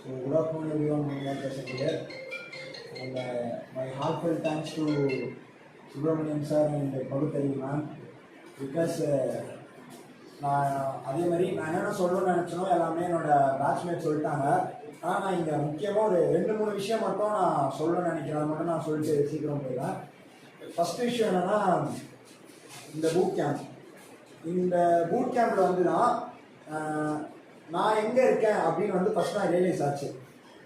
So good afternoon everyone, my name is here and my heartfelt thanks to Subramanian sir and Pagutari ma'am because நான் அதே மாதிரி நான் என்னென்ன சொல்லணும்னு நினச்சனோ எல்லாமே என்னோட பேட்ச்மேட் சொல்லிட்டாங்க. ஆனால் நான் இங்கே முக்கியமாக ஒரு 2-3 விஷயம் மட்டும் நான் சொல்லணும்னு நினைக்கிறேன். மட்டும் நான் சொல்லிட்டு சீக்கிரம் போயிடுவேன். ஃபஸ்ட்டு விஷயம் என்னென்னா, இந்த பூட் கேம்பில் வந்து தான் நான் எங்கே இருக்கேன் அப்படின்னு வந்து ஃபஸ்ட் நான் ரியலைஸ் ஆச்சு.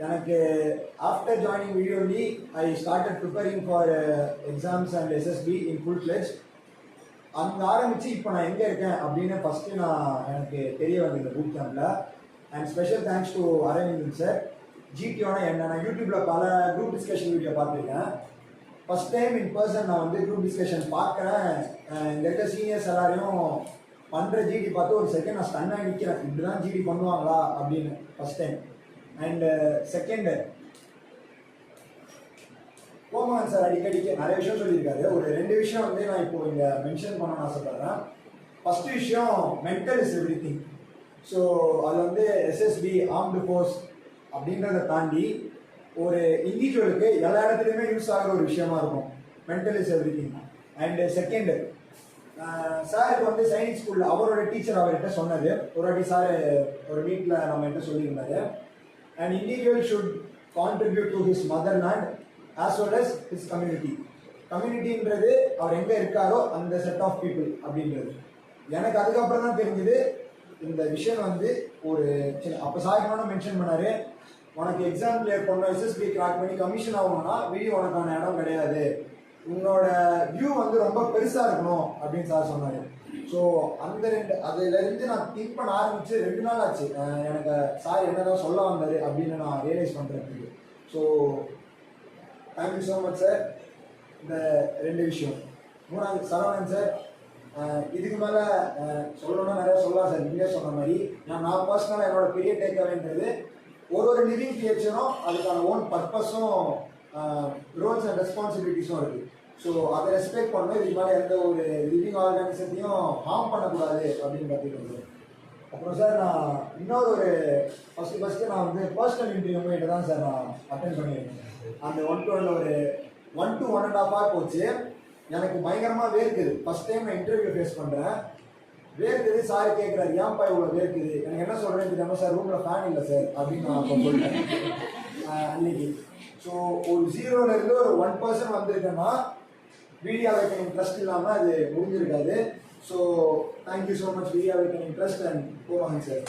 எனக்கு ஆஃப்டர் ஜாயினிங் வீடியோலி I started preparing for exams and SSB in full fledge. அங்கே ஆரம்பித்து இப்போ நான் எங்கே இருக்கேன் அப்படின்னு ஃபஸ்ட்டு எனக்கு தெரிய வந்தது இந்த பூட் கேம்பில். And special thanks to Aravindan sir. ஜிடியோட நான் யூடியூப்பில் பல குரூப் டிஸ்கஷன் வீடியோ பார்த்துருக்கேன். ஃபஸ்ட் டைம் இன் பர்சன் நான் வந்து குரூப் டிஸ்கஷன் பார்க்குறேன். இங்கே இருக்க சீனியர்ஸ் எல்லாரையும் பண்ணுற ஜிடி பார்த்து ஒரு செகண்ட் நான் ஸ்டன்னாக நிற்கிறேன். இப்படி தான் ஜிடி பண்ணுவாங்களா அப்படின்னு first time. And second, Komagan sir அடிக்கடிக்கு நிறைய விஷயம் சொல்லியிருக்காரு. ஒரு 2 விஷயம் வந்து நான் இப்போ இங்கே மென்ஷன் பண்ணணும்னு ஆசைப்படுறேன். ஃபஸ்ட்டு விஷயம், mental is every thing. So அது வந்து எஸ்எஸ்பி ஆர்ம்டு ஃபோர்ஸ் அப்படின்றத தாண்டி ஒரு இண்டிவிஜுவலுக்கு எல்லா இடத்துலையுமே யூஸ் ஆகிற ஒரு விஷயமா இருக்கும். Mental is every thing. And second, சாருக்கு வந்து சைனிக் ஸ்கூலில் அவரோட டீச்சர் அவர்கிட்ட சொன்னது ஒரு வாட்டி சார் ஒரு மீட்டில் நம்மகிட்ட சொல்லியிருந்தாரு. And individual should contribute to his mother land as well as his community. கம்யூனிட்டின்றது அவர் எங்கே இருக்காரோ அந்த செட் ஆஃப் பீப்புள் அப்படின்றது. எனக்கு அதுக்கப்புறம் தான் தெரிஞ்சுது இந்த விஷயம் வந்து ஒரு சின்ன. அப்போ சாயக்கான மென்ஷன் பண்ணார், உனக்கு எக்ஸாம் கிளியர் பண்ணணும், எஸ்எஸ்பி கிராக் பண்ணி கமிஷன் ஆகணும்னா வீடியோ உனக்கான இடம் கிடையாது, உன்னோட வியூ வந்து ரொம்ப பெருசாக இருக்கணும் அப்படின்னு சார் சொன்னார். ஸோ அந்த அதுலேருந்து நான் திங்க் பண்ண ஆரம்பித்து 2 நாள் ஆச்சு எனக்கு சார் என்னதான் சொல்ல வந்தார் அப்படின்னு நான் ரியலைஸ் பண்ணுறதுக்கு. So thank you so much sir. இந்த 2 விஷயம். 3வது, சரவணன் சார், இதுக்கு மேலே சொல்லணும்னா நிறையா சொல்லலாம் சார். நீங்களே சொன்ன மாதிரி நான் பர்சனலாக என்னோட பெரிய டேக் அவேன்றது ஒரு லிவிங் கிரியேச்சரும் அதுக்கான ஓன் பர்பஸும் ரோல்ஸ் அண்ட் ரெஸ்பான்சிபிலிட்டிஸும் இருக்குது. ஸோ அதை ரெஸ்பெக்ட் பண்ணணும். இதுக்கு மேலே எந்த ஒரு லிவிங் ஆர்கனைசேஷனையும் ஹார்ம் பண்ணக்கூடாது அப்படின்னு கற்றுக்கிறது. அப்புறம் சார், நான் இன்னொரு ஒரு ஃபஸ்ட்டு நான் வந்து பர்சனல் இன்டர்வியூ உங்கள்கிட்ட தான் சார் நான் அட்டென்ட் பண்ணியிருக்கேன். அந்த 1-to-1 ஒரு 1 to 1.5 hour போச்சு. எனக்கு பயங்கரமாக வேர்க்குது. ஃபஸ்ட் டைம் நான் இன்டர்வியூ ஃபேஸ் பண்ணுறேன். வேர்க்குது. சார் கேட்குறாரு, ஏன்ப்பா இவ்வளோ வேர்க்குது? எனக்கு என்ன சொல்கிறேன்னு தெரியாமல், சார் ரூமில் ஃபேன் இல்லை சார் அப்படின்னு நான் அப்போ சொல்லிட்டேன் அன்னைக்கு. ஸோ ஒரு 0லேருந்து ஒரு 1% வந்திருக்கேன்னா வீடியோ அவேக்கனிங் ட்ரஸ்ட் இல்லாமல் அது முடிஞ்சிருக்காது. So thank you so much video awakening trust and Komagan sir.